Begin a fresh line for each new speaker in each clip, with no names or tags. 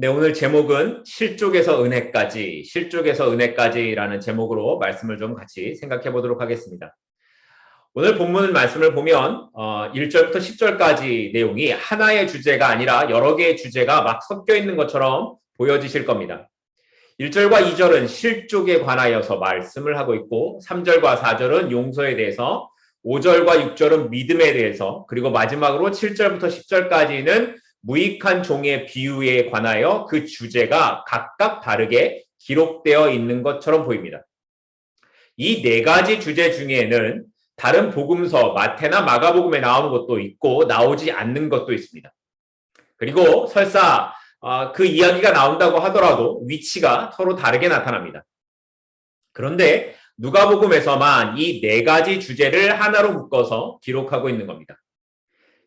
네, 오늘 제목은 실족에서 은혜까지라는 제목으로 말씀을 좀 같이 생각해 보도록 하겠습니다. 오늘 본문 말씀을 보면 1절부터 10절까지 내용이 하나의 주제가 아니라 여러 개의 주제가 막 섞여 있는 것처럼 보여지실 겁니다. 1절과 2절은 실족에 관하여서 말씀을 하고 있고 3절과 4절은 용서에 대해서 5절과 6절은 믿음에 대해서 그리고 마지막으로 7절부터 10절까지는 무익한 종의 비유에 관하여 그 주제가 각각 다르게 기록되어 있는 것처럼 보입니다. 이 네 가지 주제 중에는 다른 복음서 마태나 마가복음에 나오는 것도 있고 나오지 않는 것도 있습니다. 그리고 설사 그 이야기가 나온다고 하더라도 위치가 서로 다르게 나타납니다. 그런데 누가복음에서만 이 네 가지 주제를 하나로 묶어서 기록하고 있는 겁니다.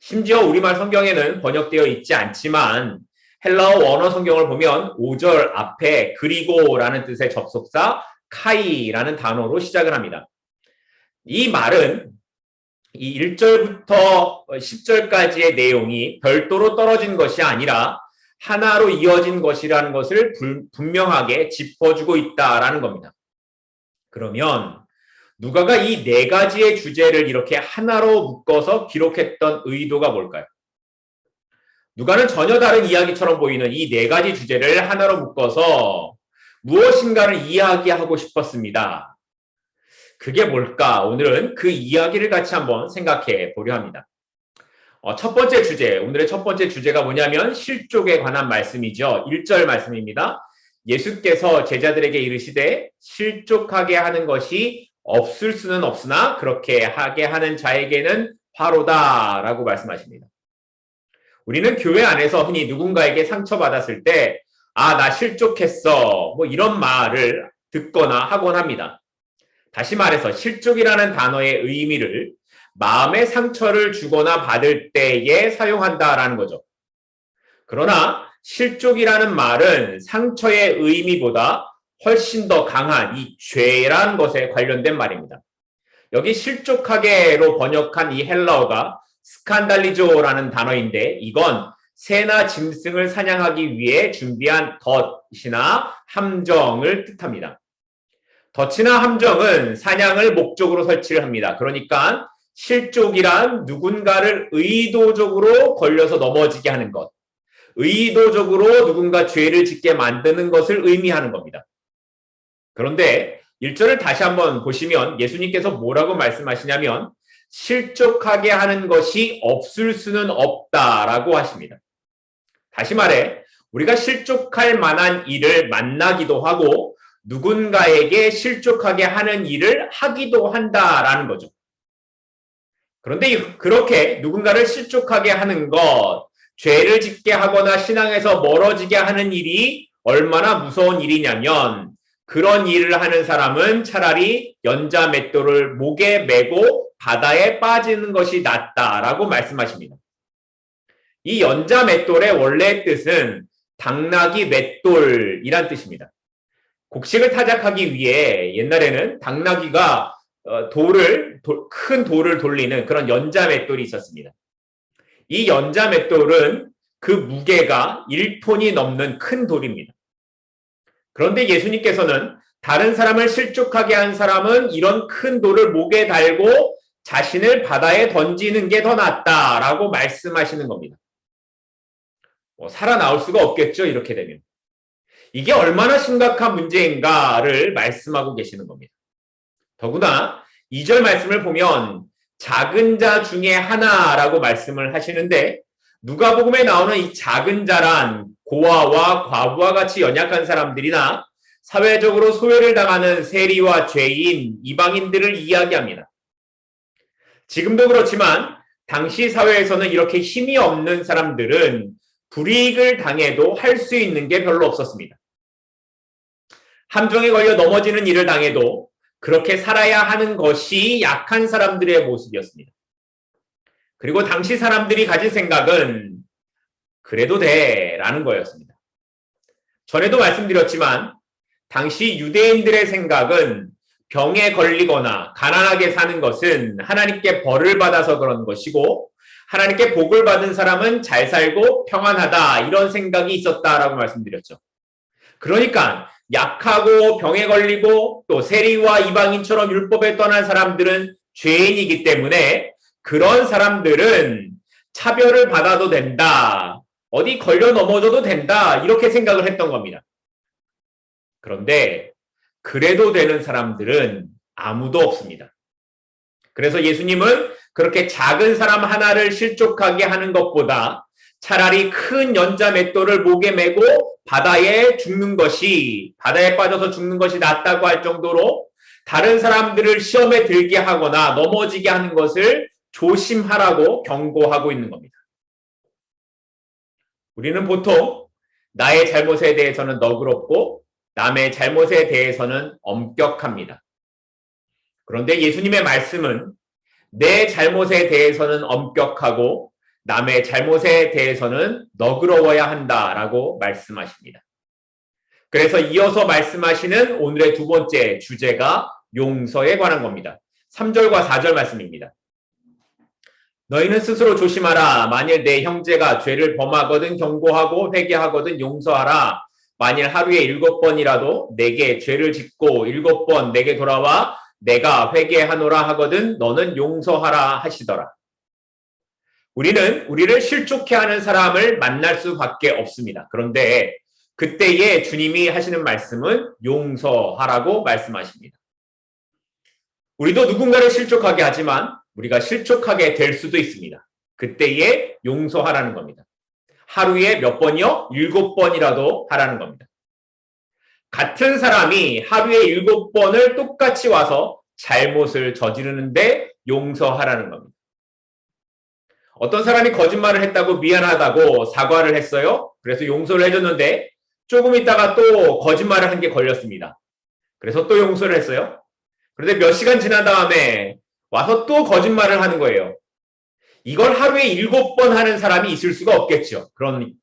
심지어 우리말 성경에는 번역되어 있지 않지만 헬라어 원어 성경을 보면 5절 앞에 그리고라는 뜻의 접속사 카이라는 단어로 시작을 합니다. 이 말은 이 1절부터 10절까지의 내용이 별도로 떨어진 것이 아니라 하나로 이어진 것이라는 것을 분명하게 짚어주고 있다라는 겁니다. 그러면 누가가 이 네 가지의 주제를 이렇게 하나로 묶어서 기록했던 의도가 뭘까요? 누가는 전혀 다른 이야기처럼 보이는 이 네 가지 주제를 하나로 묶어서 무엇인가를 이야기하고 싶었습니다. 그게 뭘까? 오늘은 그 이야기를 같이 한번 생각해 보려 합니다. 첫 번째 주제, 오늘의 첫 번째 주제가 뭐냐면 실족에 관한 말씀이죠. 1절 말씀입니다. 예수께서 제자들에게 이르시되 실족하게 하는 것이 없을 수는 없으나 그렇게 하게 하는 자에게는 화로다 라고 말씀하십니다. 우리는 교회 안에서 흔히 누군가에게 상처받았을 때 나 실족했어 뭐 이런 말을 듣거나 하곤 합니다. 다시 말해서 실족이라는 단어의 의미를 마음의 상처를 주거나 받을 때에 사용한다라는 거죠. 그러나 실족이라는 말은 상처의 의미보다 훨씬 더 강한 이 죄라는 것에 관련된 말입니다. 여기 실족하게로 번역한 이 헬라어가 스칸달리조라는 단어인데 이건 새나 짐승을 사냥하기 위해 준비한 덫이나 함정을 뜻합니다. 덫이나 함정은 사냥을 목적으로 설치를 합니다. 그러니까 실족이란 누군가를 의도적으로 걸려서 넘어지게 하는 것, 의도적으로 누군가 죄를 짓게 만드는 것을 의미하는 겁니다. 그런데 1절을 다시 한번 보시면 예수님께서 뭐라고 말씀하시냐면 실족하게 하는 것이 없을 수는 없다라고 하십니다. 다시 말해 우리가 실족할 만한 일을 만나기도 하고 누군가에게 실족하게 하는 일을 하기도 한다라는 거죠. 그런데 그렇게 누군가를 실족하게 하는 것, 죄를 짓게 하거나 신앙에서 멀어지게 하는 일이 얼마나 무서운 일이냐면 그런 일을 하는 사람은 차라리 연자 맷돌을 목에 메고 바다에 빠지는 것이 낫다라고 말씀하십니다. 이 연자 맷돌의 원래 뜻은 당나귀 맷돌이란 뜻입니다. 곡식을 타작하기 위해 옛날에는 당나귀가 큰 돌을 돌리는 그런 연자 맷돌이 있었습니다. 이 연자 맷돌은 그 무게가 1톤이 넘는 큰 돌입니다. 그런데 예수님께서는 다른 사람을 실족하게 한 사람은 이런 큰 돌을 목에 달고 자신을 바다에 던지는 게 더 낫다라고 말씀하시는 겁니다. 살아나올 수가 없겠죠, 이렇게 되면. 이게 얼마나 심각한 문제인가를 말씀하고 계시는 겁니다. 더구나 2절 말씀을 보면 작은 자 중에 하나라고 말씀을 하시는데 누가복음에 나오는 이 작은 자란 고아와 과부와 같이 연약한 사람들이나 사회적으로 소외를 당하는 세리와 죄인, 이방인들을 이야기합니다. 지금도 그렇지만 당시 사회에서는 이렇게 힘이 없는 사람들은 불이익을 당해도 할 수 있는 게 별로 없었습니다. 함정에 걸려 넘어지는 일을 당해도 그렇게 살아야 하는 것이 약한 사람들의 모습이었습니다. 그리고 당시 사람들이 가진 생각은 그래도 돼라는 거였습니다. 전에도 말씀드렸지만 당시 유대인들의 생각은 병에 걸리거나 가난하게 사는 것은 하나님께 벌을 받아서 그런 것이고 하나님께 복을 받은 사람은 잘 살고 평안하다 이런 생각이 있었다라고 말씀드렸죠. 그러니까 약하고 병에 걸리고 또 세리와 이방인처럼 율법에 떠난 사람들은 죄인이기 때문에 그런 사람들은 차별을 받아도 된다. 어디 걸려 넘어져도 된다. 이렇게 생각을 했던 겁니다. 그런데 그래도 되는 사람들은 아무도 없습니다. 그래서 예수님은 그렇게 작은 사람 하나를 실족하게 하는 것보다 차라리 큰 연자 맷돌을 목에 메고 바다에 빠져서 죽는 것이 낫다고 할 정도로 다른 사람들을 시험에 들게 하거나 넘어지게 하는 것을 조심하라고 경고하고 있는 겁니다. 우리는 보통 나의 잘못에 대해서는 너그럽고 남의 잘못에 대해서는 엄격합니다. 그런데 예수님의 말씀은 내 잘못에 대해서는 엄격하고 남의 잘못에 대해서는 너그러워야 한다라고 말씀하십니다. 그래서 이어서 말씀하시는 오늘의 두 번째 주제가 용서에 관한 겁니다. 3절과 4절 말씀입니다. 너희는 스스로 조심하라. 만일 내 형제가 죄를 범하거든 경고하고 회개하거든 용서하라. 만일 하루에 7번이라도 내게 죄를 짓고 7번 내게 돌아와 내가 회개하노라 하거든 너는 용서하라 하시더라. 우리는 우리를 실족해 하는 사람을 만날 수밖에 없습니다. 그런데 그때에 주님이 하시는 말씀은 용서하라고 말씀하십니다. 우리도 누군가를 실족하게 하지만 우리가 실족하게 될 수도 있습니다. 그때에 용서하라는 겁니다. 하루에 몇 번이요? 7번이라도 하라는 겁니다. 같은 사람이 하루에 7번을 똑같이 와서 잘못을 저지르는데 용서하라는 겁니다. 어떤 사람이 거짓말을 했다고 미안하다고 사과를 했어요. 그래서 용서를 해줬는데 조금 있다가 또 거짓말을 한 게 걸렸습니다. 그래서 또 용서를 했어요. 그런데 몇 시간 지난 다음에 와서 또 거짓말을 하는 거예요. 이걸 하루에 7번 하는 사람이 있을 수가 없겠죠.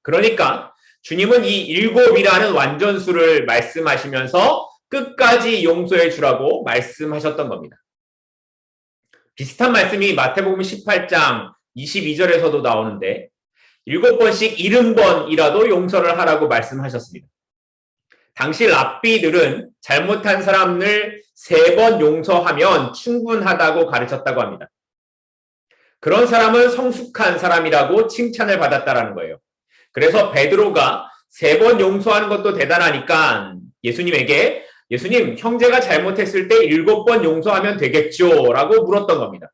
그러니까 주님은 이 7이라는 완전수를 말씀하시면서 끝까지 용서해 주라고 말씀하셨던 겁니다. 비슷한 말씀이 마태복음 18장 22절에서도 나오는데 7번씩 70번이라도 용서를 하라고 말씀하셨습니다. 당시 랍비들은 잘못한 사람을 3번 용서하면 충분하다고 가르쳤다고 합니다. 그런 사람은 성숙한 사람이라고 칭찬을 받았다라는 거예요. 그래서 베드로가 3번 용서하는 것도 대단하니까 예수님에게 예수님 형제가 잘못했을 때 7번 용서하면 되겠죠? 라고 물었던 겁니다.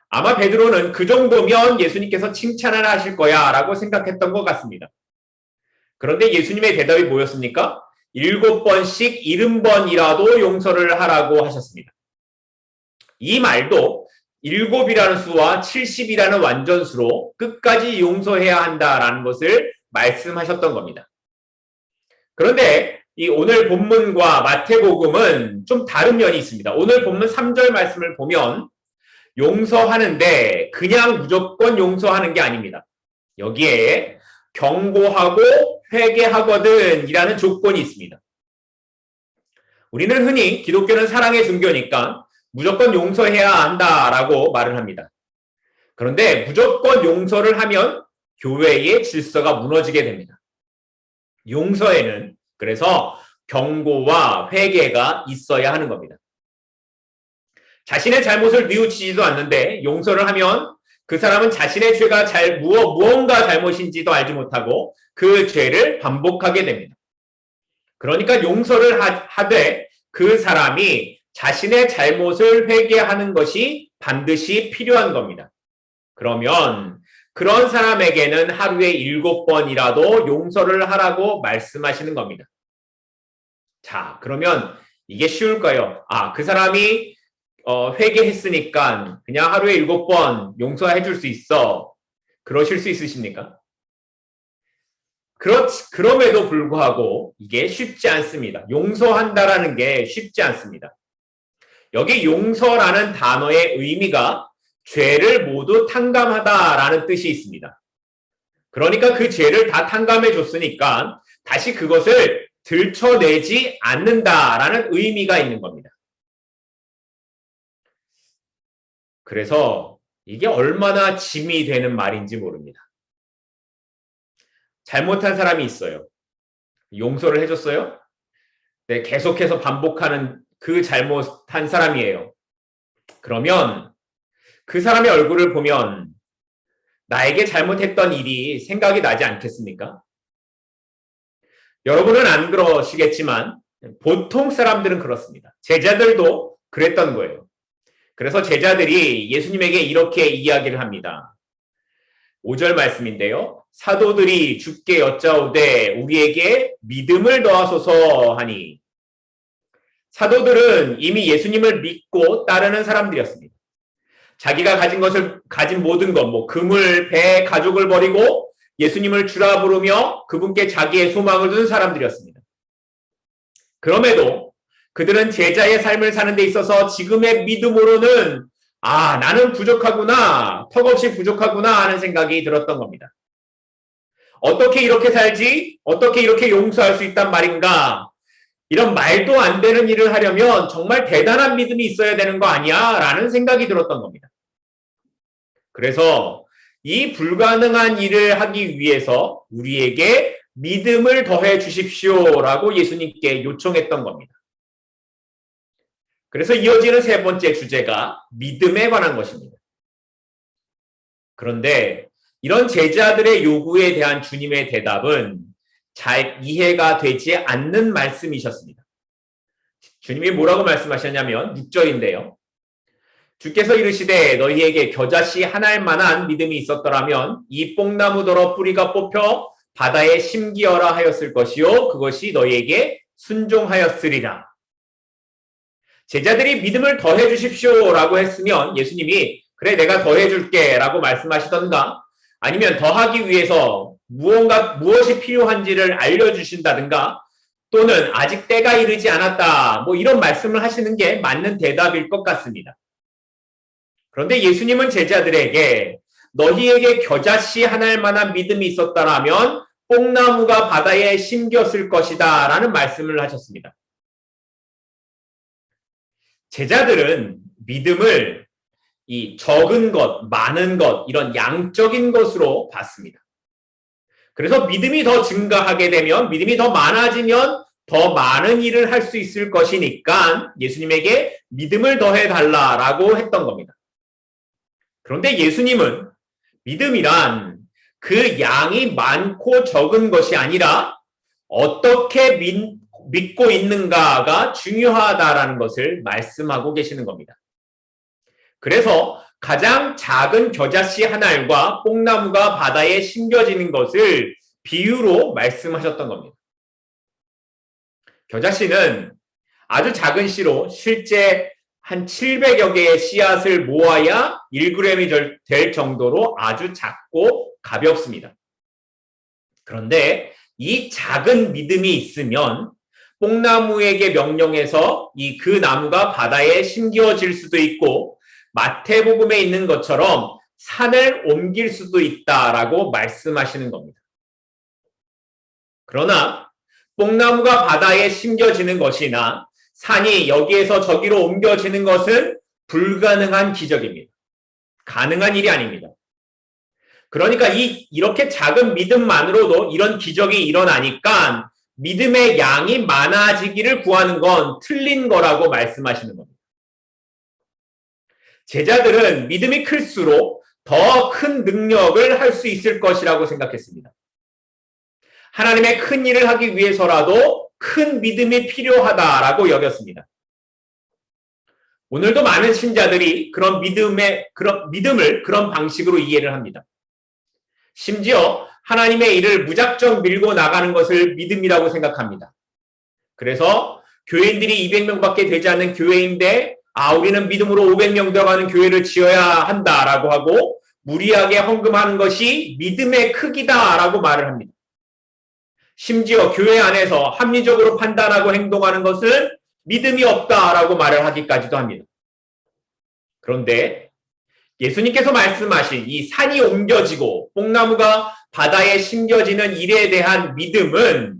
아마 베드로는 그 정도면 예수님께서 칭찬을 하실 거야 라고 생각했던 것 같습니다. 그런데 예수님의 대답이 뭐였습니까? 7번씩 70번이라도 용서를 하라고 하셨습니다. 이 말도 7이라는 수와 70이라는 완전수로 끝까지 용서해야 한다라는 것을 말씀하셨던 겁니다. 그런데 이 오늘 본문과 마태복음은 좀 다른 면이 있습니다. 오늘 본문 3절 말씀을 보면 용서하는데 그냥 무조건 용서하는 게 아닙니다. 여기에 경고하고 회개하거든 이라는 조건이 있습니다. 우리는 흔히 기독교는 사랑의 종교니까 무조건 용서해야 한다라고 말을 합니다. 그런데 무조건 용서를 하면 교회의 질서가 무너지게 됩니다. 용서에는 그래서 경고와 회개가 있어야 하는 겁니다. 자신의 잘못을 뉘우치지도 않는데 용서를 하면 그 사람은 자신의 죄가 무언가 잘못인지도 알지 못하고 그 죄를 반복하게 됩니다. 그러니까 용서를 하되 그 사람이 자신의 잘못을 회개하는 것이 반드시 필요한 겁니다. 그러면 그런 사람에게는 하루에 7번이라도 용서를 하라고 말씀하시는 겁니다. 자, 그러면 이게 쉬울까요? 그 사람이 회개했으니까 그냥 하루에 7번 용서해 줄 수 있어. 그러실 수 있으십니까? 그럼에도 불구하고 이게 쉽지 않습니다. 용서한다라는 게 쉽지 않습니다. 여기 용서라는 단어의 의미가 죄를 모두 탕감하다라는 뜻이 있습니다. 그러니까 그 죄를 다 탕감해 줬으니까 다시 그것을 들춰내지 않는다라는 의미가 있는 겁니다. 그래서 이게 얼마나 짐이 되는 말인지 모릅니다. 잘못한 사람이 있어요. 용서를 해줬어요? 네, 계속해서 반복하는 그 잘못한 사람이에요. 그러면 그 사람의 얼굴을 보면 나에게 잘못했던 일이 생각이 나지 않겠습니까? 여러분은 안 그러시겠지만 보통 사람들은 그렇습니다. 제자들도 그랬던 거예요. 그래서 제자들이 예수님에게 이렇게 이야기를 합니다. 5절 말씀인데요. 사도들이 주께 여짜오되 우리에게 믿음을 더하소서 하니, 사도들은 이미 예수님을 믿고 따르는 사람들이었습니다. 자기가 가진 모든 것, 금을, 배, 가족을 버리고 예수님을 주라 부르며 그분께 자기의 소망을 둔 사람들이었습니다. 그럼에도 그들은 제자의 삶을 사는 데 있어서 지금의 믿음으로는 나는 부족하구나, 턱없이 부족하구나 하는 생각이 들었던 겁니다. 어떻게 이렇게 살지? 어떻게 이렇게 용서할 수 있단 말인가? 이런 말도 안 되는 일을 하려면 정말 대단한 믿음이 있어야 되는 거 아니야? 라는 생각이 들었던 겁니다. 그래서 이 불가능한 일을 하기 위해서 우리에게 믿음을 더해 주십시오라고 예수님께 요청했던 겁니다. 그래서 이어지는 세 번째 주제가 믿음에 관한 것입니다. 그런데 이런 제자들의 요구에 대한 주님의 대답은 잘 이해가 되지 않는 말씀이셨습니다. 주님이 뭐라고 말씀하셨냐면 6절인데요. 주께서 이르시되 너희에게 겨자씨 하나일 만한 믿음이 있었더라면 이 뽕나무더러 뿌리가 뽑혀 바다에 심기어라 하였을 것이요 그것이 너희에게 순종하였으리라. 제자들이 믿음을 더해 주십시오라고 했으면 예수님이 그래 내가 더해 줄게 라고 말씀하시던가, 아니면 더하기 위해서 무엇이 필요한지를 알려주신다든가, 또는 아직 때가 이르지 않았다 이런 말씀을 하시는 게 맞는 대답일 것 같습니다. 그런데 예수님은 제자들에게 너희에게 겨자씨 하나일 만한 믿음이 있었다라면 뽕나무가 바다에 심겼을 것이다 라는 말씀을 하셨습니다. 제자들은 믿음을 이 적은 것, 많은 것, 이런 양적인 것으로 봤습니다. 그래서 믿음이 더 증가하게 되면, 믿음이 더 많아지면 더 많은 일을 할 수 있을 것이니까 예수님에게 믿음을 더해달라라고 했던 겁니다. 그런데 예수님은 믿음이란 그 양이 많고 적은 것이 아니라 어떻게 믿고 있는가가 중요하다라는 것을 말씀하고 계시는 겁니다. 그래서 가장 작은 겨자씨 한 알과 뽕나무가 바다에 심겨지는 것을 비유로 말씀하셨던 겁니다. 겨자씨는 아주 작은 씨로 실제 한 700여 개의 씨앗을 모아야 1g이 될 정도로 아주 작고 가볍습니다. 그런데 이 작은 믿음이 있으면 뽕나무에게 명령해서 그 나무가 바다에 심겨질 수도 있고, 마태복음에 있는 것처럼 산을 옮길 수도 있다라고 말씀하시는 겁니다. 그러나 뽕나무가 바다에 심겨지는 것이나 산이 여기에서 저기로 옮겨지는 것은 불가능한 기적입니다. 가능한 일이 아닙니다. 그러니까 이렇게 작은 믿음만으로도 이런 기적이 일어나니까 믿음의 양이 많아지기를 구하는 건 틀린 거라고 말씀하시는 겁니다. 제자들은 믿음이 클수록 더 큰 능력을 할 수 있을 것이라고 생각했습니다. 하나님의 큰 일을 하기 위해서라도 큰 믿음이 필요하다라고 여겼습니다. 오늘도 많은 신자들이 그런 믿음을 그런 방식으로 이해를 합니다. 심지어 하나님의 일을 무작정 밀고 나가는 것을 믿음이라고 생각합니다. 그래서 교인들이 200명밖에 되지 않는 교회인데 우리는 믿음으로 500명 들어가는 교회를 지어야 한다라고 하고 무리하게 헌금하는 것이 믿음의 크기다라고 말을 합니다. 심지어 교회 안에서 합리적으로 판단하고 행동하는 것은 믿음이 없다라고 말을 하기까지도 합니다. 그런데 예수님께서 말씀하신 이 산이 옮겨지고 뽕나무가 바다에 심겨지는 일에 대한 믿음은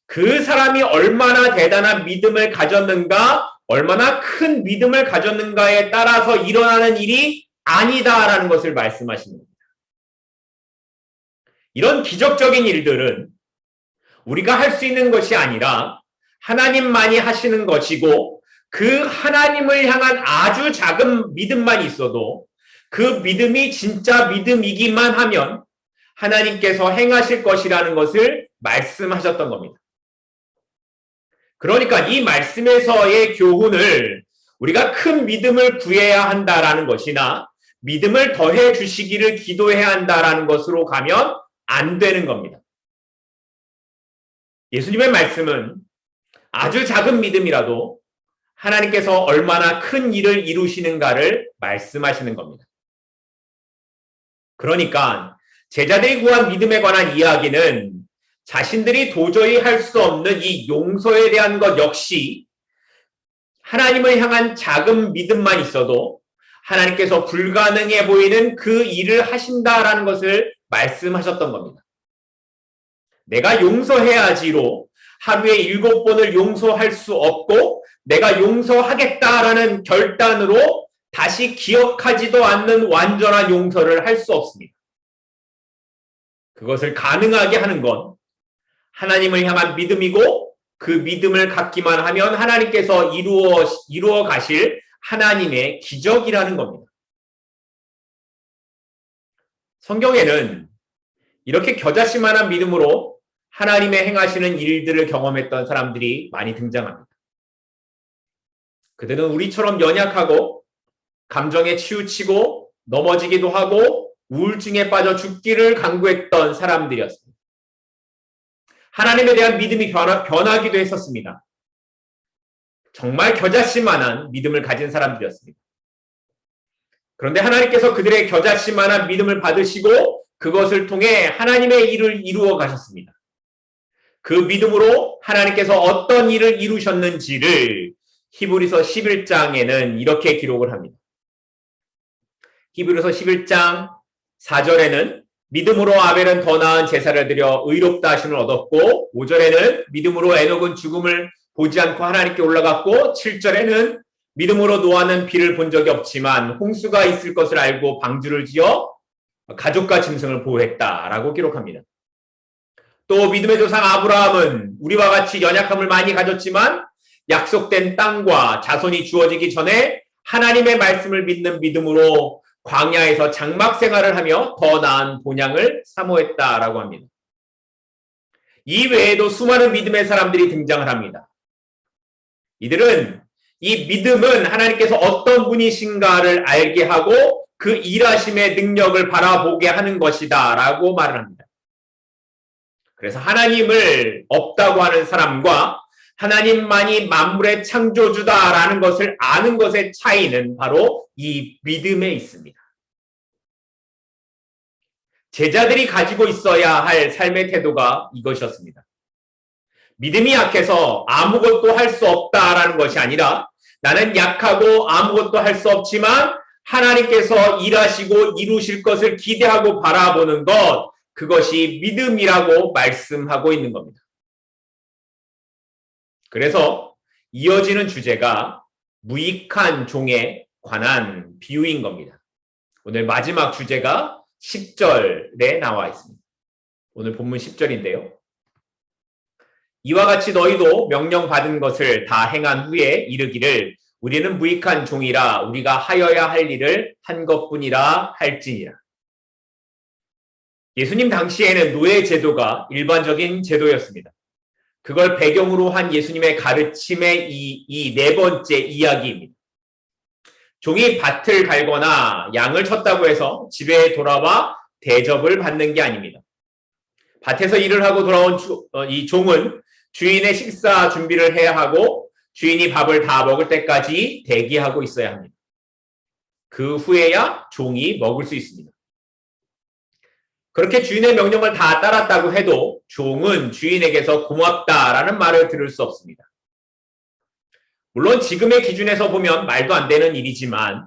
그 사람이 얼마나 대단한 믿음을 가졌는가, 얼마나 큰 믿음을 가졌는가에 따라서 일어나는 일이 아니다라는 것을 말씀하시는 겁니다. 이런 기적적인 일들은 우리가 할 수 있는 것이 아니라 하나님만이 하시는 것이고 그 하나님을 향한 아주 작은 믿음만 있어도 그 믿음이 진짜 믿음이기만 하면 하나님께서 행하실 것이라는 것을 말씀하셨던 겁니다. 그러니까 이 말씀에서의 교훈을 우리가 큰 믿음을 구해야 한다라는 것이나 믿음을 더해 주시기를 기도해야 한다라는 것으로 가면 안 되는 겁니다. 예수님의 말씀은 아주 작은 믿음이라도 하나님께서 얼마나 큰 일을 이루시는가를 말씀하시는 겁니다. 그러니까 제자들이 구한 믿음에 관한 이야기는 자신들이 도저히 할 수 없는 이 용서에 대한 것 역시 하나님을 향한 작은 믿음만 있어도 하나님께서 불가능해 보이는 그 일을 하신다라는 것을 말씀하셨던 겁니다. 내가 용서해야지로 하루에 7번을 용서할 수 없고 내가 용서하겠다라는 결단으로 다시 기억하지도 않는 완전한 용서를 할 수 없습니다. 그것을 가능하게 하는 건 하나님을 향한 믿음이고 그 믿음을 갖기만 하면 하나님께서 이루어 가실 하나님의 기적이라는 겁니다. 성경에는 이렇게 겨자씨만한 믿음으로 하나님의 행하시는 일들을 경험했던 사람들이 많이 등장합니다. 그들은 우리처럼 연약하고 감정에 치우치고 넘어지기도 하고 우울증에 빠져 죽기를 간구했던 사람들이었습니다. 하나님에 대한 믿음이 변하기도 했었습니다. 정말 겨자씨만한 믿음을 가진 사람들이었습니다. 그런데 하나님께서 그들의 겨자씨만한 믿음을 받으시고 그것을 통해 하나님의 일을 이루어 가셨습니다. 그 믿음으로 하나님께서 어떤 일을 이루셨는지를 히브리서 11장에는 이렇게 기록을 합니다. 히브리서 11장 4절에는 믿음으로 아벨은 더 나은 제사를 드려 의롭다 하심을 얻었고 5절에는 믿음으로 에녹은 죽음을 보지 않고 하나님께 올라갔고 7절에는 믿음으로 노아는 비를 본 적이 없지만 홍수가 있을 것을 알고 방주를 지어 가족과 짐승을 보호했다라고 기록합니다. 또 믿음의 조상 아브라함은 우리와 같이 연약함을 많이 가졌지만 약속된 땅과 자손이 주어지기 전에 하나님의 말씀을 믿는 믿음으로 광야에서 장막 생활을 하며 더 나은 본향을 사모했다라고 합니다. 이 외에도 수많은 믿음의 사람들이 등장을 합니다. 이들은 이 믿음은 하나님께서 어떤 분이신가를 알게 하고 그 일하심의 능력을 바라보게 하는 것이다 라고 말을 합니다. 그래서 하나님을 없다고 하는 사람과 하나님만이 만물의 창조주다라는 것을 아는 것의 차이는 바로 이 믿음에 있습니다. 제자들이 가지고 있어야 할 삶의 태도가 이것이었습니다. 믿음이 약해서 아무것도 할 수 없다라는 것이 아니라 나는 약하고 아무것도 할 수 없지만 하나님께서 일하시고 이루실 것을 기대하고 바라보는 것, 그것이 믿음이라고 말씀하고 있는 겁니다. 그래서 이어지는 주제가 무익한 종에 관한 비유인 겁니다. 오늘 마지막 주제가 10절에 나와 있습니다. 오늘 본문 10절인데요. 이와 같이 너희도 명령받은 것을 다 행한 후에 이르기를 우리는 무익한 종이라 우리가 하여야 할 일을 한 것뿐이라 할지니라. 예수님 당시에는 노예 제도가 일반적인 제도였습니다. 그걸 배경으로 한 예수님의 가르침의 이 네 번째 이야기입니다. 종이 밭을 갈거나 양을 쳤다고 해서 집에 돌아와 대접을 받는 게 아닙니다. 밭에서 일을 하고 돌아온 이 종은 주인의 식사 준비를 해야 하고 주인이 밥을 다 먹을 때까지 대기하고 있어야 합니다. 그 후에야 종이 먹을 수 있습니다. 그렇게 주인의 명령을 다 따랐다고 해도 종은 주인에게서 고맙다라는 말을 들을 수 없습니다. 물론 지금의 기준에서 보면 말도 안 되는 일이지만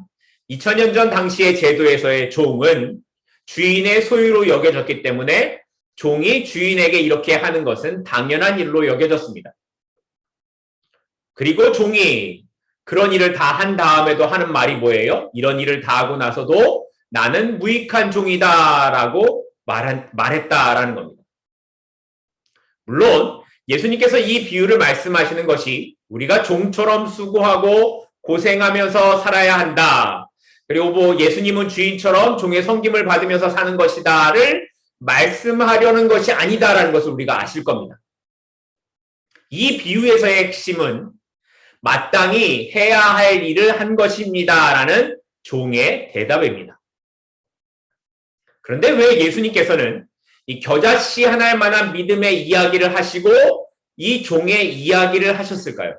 2000년 전 당시의 제도에서의 종은 주인의 소유로 여겨졌기 때문에 종이 주인에게 이렇게 하는 것은 당연한 일로 여겨졌습니다. 그리고 종이 그런 일을 다 한 다음에도 하는 말이 뭐예요? 이런 일을 다 하고 나서도 나는 무익한 종이다라고 말했다라는 겁니다. 물론 예수님께서 이 비유를 말씀하시는 것이 우리가 종처럼 수고하고 고생하면서 살아야 한다. 그리고 뭐 예수님은 주인처럼 종의 섬김을 받으면서 사는 것이다를 말씀하려는 것이 아니다라는 것을 우리가 아실 겁니다. 이 비유에서의 핵심은 마땅히 해야 할 일을 한 것입니다라는 종의 대답입니다. 그런데 왜 예수님께서는 이 겨자씨 하나일 만한 믿음의 이야기를 하시고 이 종의 이야기를 하셨을까요?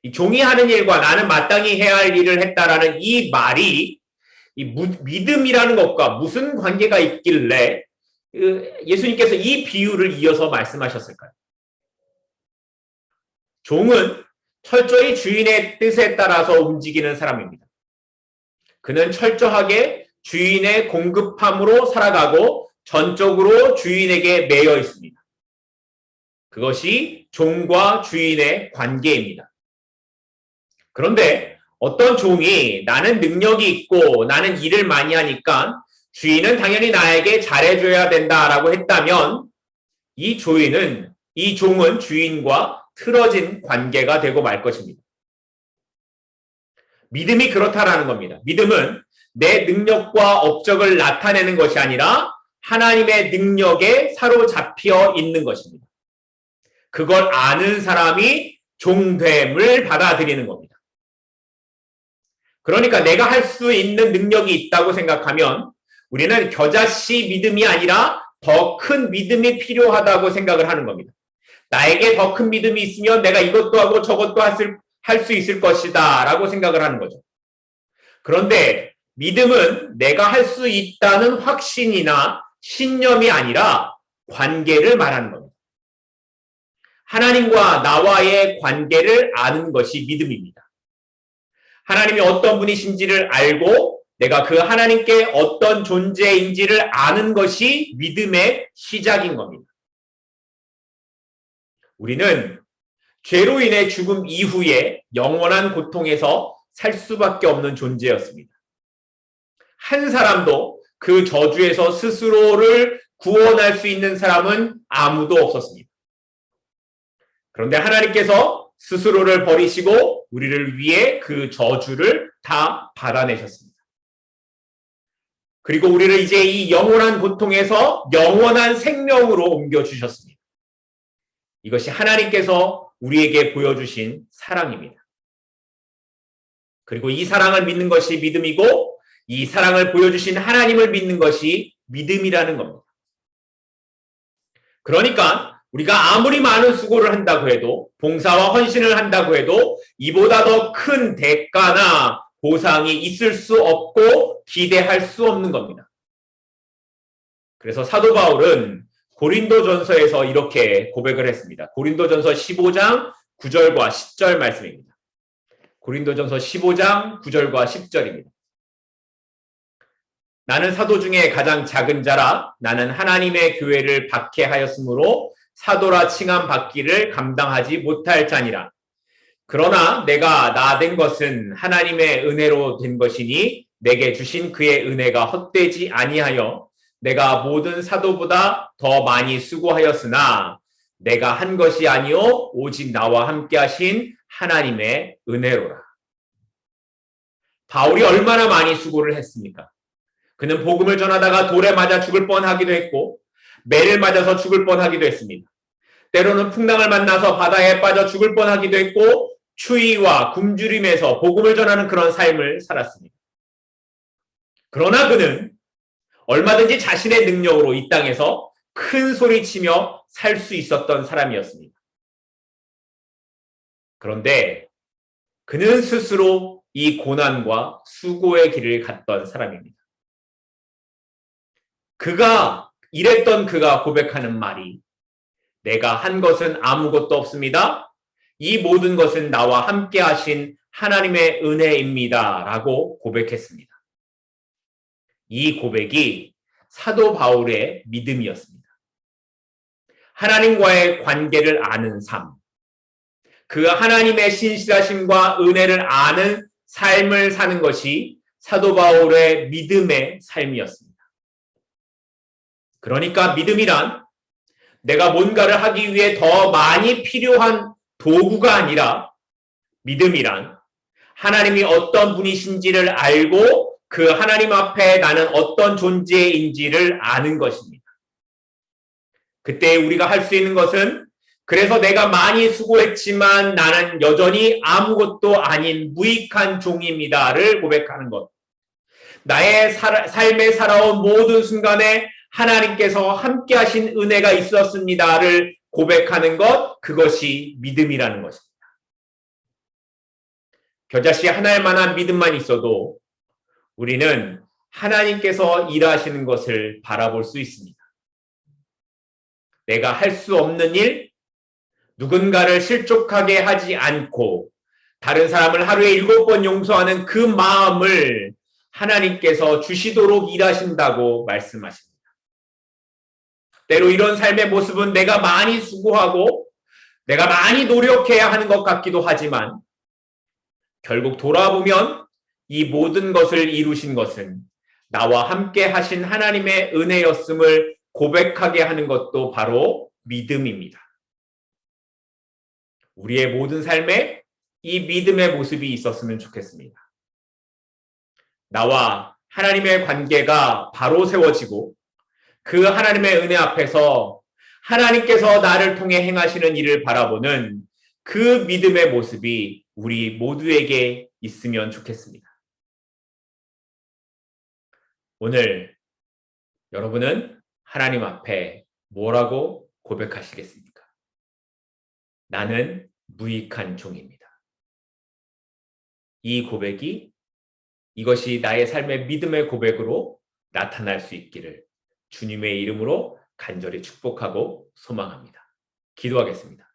이 종이 하는 일과 나는 마땅히 해야 할 일을 했다라는 이 말이 이 믿음이라는 것과 무슨 관계가 있길래 예수님께서 이 비유를 이어서 말씀하셨을까요? 종은 철저히 주인의 뜻에 따라서 움직이는 사람입니다. 그는 철저하게 주인의 공급함으로 살아가고 전적으로 주인에게 매여 있습니다. 그것이 종과 주인의 관계입니다. 그런데 어떤 종이 나는 능력이 있고 나는 일을 많이 하니까 주인은 당연히 나에게 잘해줘야 된다라고 했다면 이 종은 주인과 틀어진 관계가 되고 말 것입니다. 믿음이 그렇다라는 겁니다. 믿음은 내 능력과 업적을 나타내는 것이 아니라 하나님의 능력에 사로잡혀 있는 것입니다. 그걸 아는 사람이 종됨을 받아들이는 겁니다. 그러니까 내가 할 수 있는 능력이 있다고 생각하면 우리는 겨자씨 믿음이 아니라 더 큰 믿음이 필요하다고 생각을 하는 겁니다. 나에게 더 큰 믿음이 있으면 내가 이것도 하고 저것도 할 수 있을 것이다 라고 생각을 하는 거죠. 그런데 믿음은 내가 할 수 있다는 확신이나 신념이 아니라 관계를 말하는 겁니다. 하나님과 나와의 관계를 아는 것이 믿음입니다. 하나님이 어떤 분이신지를 알고 내가 그 하나님께 어떤 존재인지를 아는 것이 믿음의 시작인 겁니다. 우리는 죄로 인해 죽음 이후에 영원한 고통에서 살 수밖에 없는 존재였습니다. 한 사람도 그 저주에서 스스로를 구원할 수 있는 사람은 아무도 없었습니다. 그런데 하나님께서 스스로를 버리시고 우리를 위해 그 저주를 다 받아내셨습니다. 그리고 우리를 이제 이 영원한 고통에서 영원한 생명으로 옮겨주셨습니다. 이것이 하나님께서 우리에게 보여주신 사랑입니다. 그리고 이 사랑을 믿는 것이 믿음이고 이 사랑을 보여주신 하나님을 믿는 것이 믿음이라는 겁니다. 그러니까 우리가 아무리 많은 수고를 한다고 해도 봉사와 헌신을 한다고 해도 이보다 더 큰 대가나 보상이 있을 수 없고 기대할 수 없는 겁니다. 그래서 사도 바울은 고린도전서에서 이렇게 고백을 했습니다. 고린도전서 15장 9절과 10절 말씀입니다. 고린도전서 15장 9절과 10절입니다. 나는 사도 중에 가장 작은 자라 나는 하나님의 교회를 박해하였으므로 사도라 칭함 받기를 감당하지 못할 자니라. 그러나 내가 나된 것은 하나님의 은혜로 된 것이니 내게 주신 그의 은혜가 헛되지 아니하여 내가 모든 사도보다 더 많이 수고하였으나 내가 한 것이 아니요 오직 나와 함께 하신 하나님의 은혜로라. 바울이 얼마나 많이 수고를 했습니까? 그는 복음을 전하다가 돌에 맞아 죽을 뻔하기도 했고 매를 맞아서 죽을 뻔하기도 했습니다. 때로는 풍랑을 만나서 바다에 빠져 죽을 뻔하기도 했고 추위와 굶주림에서 복음을 전하는 그런 삶을 살았습니다. 그러나 그는 얼마든지 자신의 능력으로 이 땅에서 큰 소리치며 살 수 있었던 사람이었습니다. 그런데 그는 스스로 이 고난과 수고의 길을 갔던 사람입니다. 그가 고백하는 말이 내가 한 것은 아무것도 없습니다. 이 모든 것은 나와 함께 하신 하나님의 은혜입니다. 라고 고백했습니다. 이 고백이 사도 바울의 믿음이었습니다. 하나님과의 관계를 아는 삶, 그 하나님의 신실하심과 은혜를 아는 삶을 사는 것이 사도 바울의 믿음의 삶이었습니다. 그러니까 믿음이란 내가 뭔가를 하기 위해 더 많이 필요한 도구가 아니라 믿음이란 하나님이 어떤 분이신지를 알고 그 하나님 앞에 나는 어떤 존재인지를 아는 것입니다. 그때 우리가 할 수 있는 것은 그래서 내가 많이 수고했지만 나는 여전히 아무것도 아닌 무익한 종입니다를 고백하는 것. 나의 삶에 살아온 모든 순간에 하나님께서 함께 하신 은혜가 있었습니다를 고백하는 것, 그것이 믿음이라는 것입니다. 겨자씨 하나일 만한 믿음만 있어도 우리는 하나님께서 일하시는 것을 바라볼 수 있습니다. 내가 할 수 없는 일, 누군가를 실족하게 하지 않고 다른 사람을 하루에 7번 용서하는 그 마음을 하나님께서 주시도록 일하신다고 말씀하십니다. 때로 이런 삶의 모습은 내가 많이 수고하고 내가 많이 노력해야 하는 것 같기도 하지만 결국 돌아보면 이 모든 것을 이루신 것은 나와 함께 하신 하나님의 은혜였음을 고백하게 하는 것도 바로 믿음입니다. 우리의 모든 삶에 이 믿음의 모습이 있었으면 좋겠습니다. 나와 하나님의 관계가 바로 세워지고 그 하나님의 은혜 앞에서 하나님께서 나를 통해 행하시는 일을 바라보는 그 믿음의 모습이 우리 모두에게 있으면 좋겠습니다. 오늘 여러분은 하나님 앞에 뭐라고 고백하시겠습니까? 나는 무익한 종입니다. 이 고백이 이것이 나의 삶의 믿음의 고백으로 나타날 수 있기를 주님의 이름으로 간절히 축복하고 소망합니다. 기도하겠습니다.